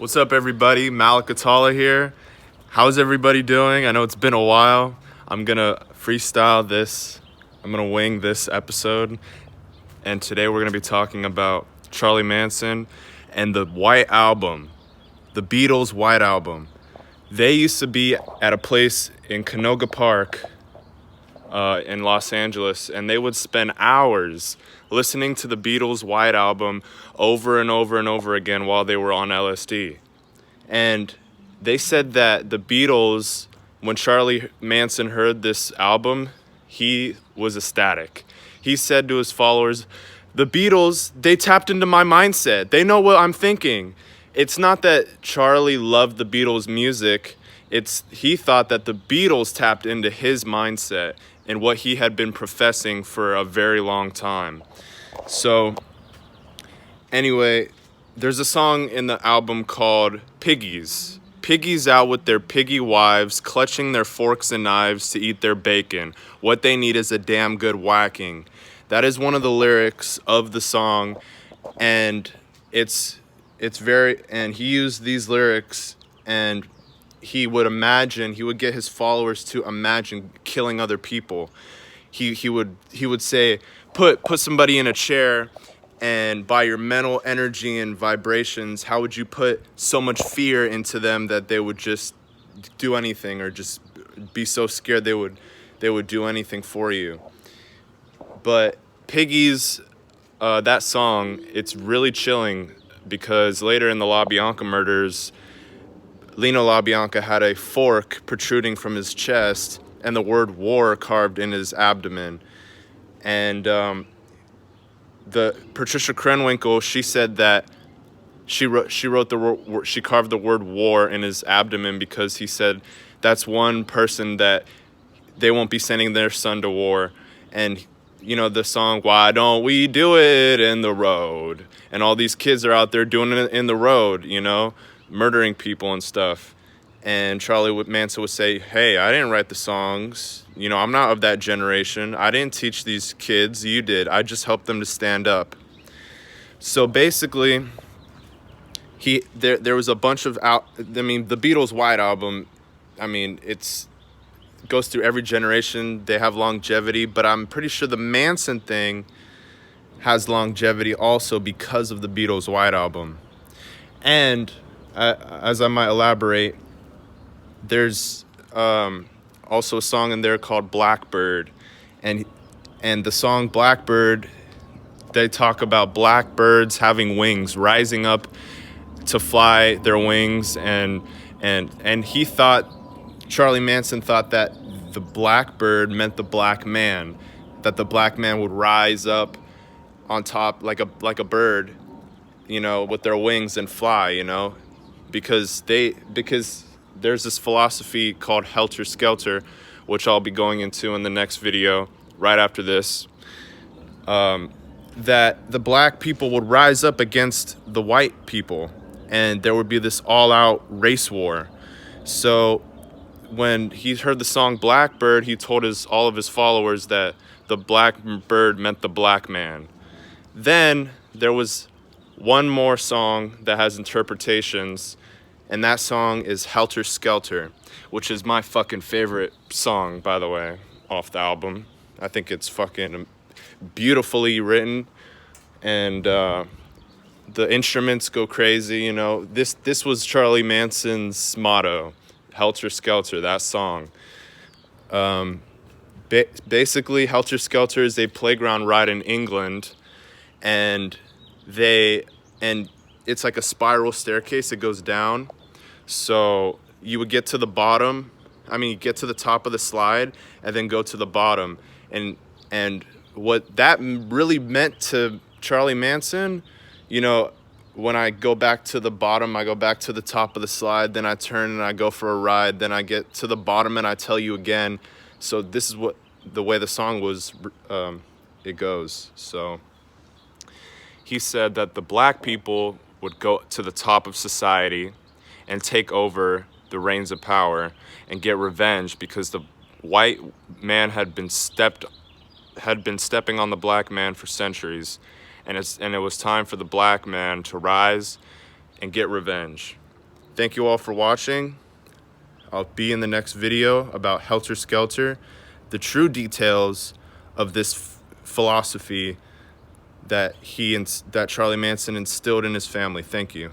What's up, everybody? Malik Atala here. How's everybody doing? I know it's been a while. I'm gonna freestyle this. I'm gonna wing this episode. And today we're gonna be talking about Charlie Manson and the White Album, the Beatles' White Album. They used to be at a place in Canoga Park in Los Angeles, and they would spend hours listening to the Beatles' White Album over and over and over again while they were on LSD. And they said that the Beatles, when Charlie Manson heard this album, he was ecstatic. He said to his followers, "The Beatles, they tapped into my mindset. They know what I'm thinking." It's not that Charlie loved the Beatles' music. He thought that the Beatles tapped into his mindset and what he had been professing for a very long time. So, anyway, there's a song in the album called Piggies. Piggies out with their piggy wives, clutching their forks and knives to eat their bacon. What they need is a damn good whacking. That is one of the lyrics of the song, and and he used these lyrics, and he would get his followers to imagine killing other people. He would say, put somebody in a chair, and by your mental energy and vibrations, how would you put so much fear into them that they would just do anything, or just be so scared they would do anything for you. But Piggies, that song, it's really chilling, because later in the LaBianca murders, Lino LaBianca had a fork protruding from his chest and the word war carved in his abdomen. And the Patricia Krenwinkel, she said that she carved the word war in his abdomen because he said that's one person that they won't be sending their son to war. And you know the song, "Why Don't We Do It in the Road?" And all these kids are out there doing it in the road, murdering people and stuff. And Charlie Manson would say, "Hey, I didn't write the songs. I'm not of that generation. I didn't teach these kids. You did. I just helped them to stand up." So basically, there was a bunch of the Beatles' White Album. It goes through every generation. They have longevity, but I'm pretty sure the Manson thing has longevity also because of the Beatles' White Album. And as I might elaborate, there's also a song in there called Blackbird, and the song Blackbird, they talk about blackbirds having wings, rising up to fly their wings, and Charlie Manson thought that the blackbird meant the black man, that the black man would rise up on top like a bird, with their wings and fly, because there's this philosophy called Helter Skelter, which I'll be going into in the next video right after this, that the black people would rise up against the white people, and there would be this all-out race war. So when he heard the song Blackbird, he told all of his followers that the blackbird meant the black man. Then there was one more song that has interpretations, and that song is Helter Skelter, which is my fucking favorite song, by the way, off the album. I think it's fucking beautifully written, and the instruments go crazy. This was Charlie Manson's motto, Helter Skelter, that song. Basically, Helter Skelter is a playground ride in England, and it's like a spiral staircase that goes down. So you would get to the bottom, get to the top of the slide, and then go to the bottom. And what that really meant to Charlie Manson, when I go back to the bottom, I go back to the top of the slide, then I turn and I go for a ride, then I get to the bottom and I tell you again. So this is the way the song was, it goes. So he said that the black people would go to the top of society and take over the reins of power and get revenge because the white man had been stepping on the black man for centuries. And it was time for the black man to rise and get revenge. Thank you all for watching. I'll be in the next video about Helter Skelter, the true details of this philosophy that Charlie Manson instilled in his family. Thank you.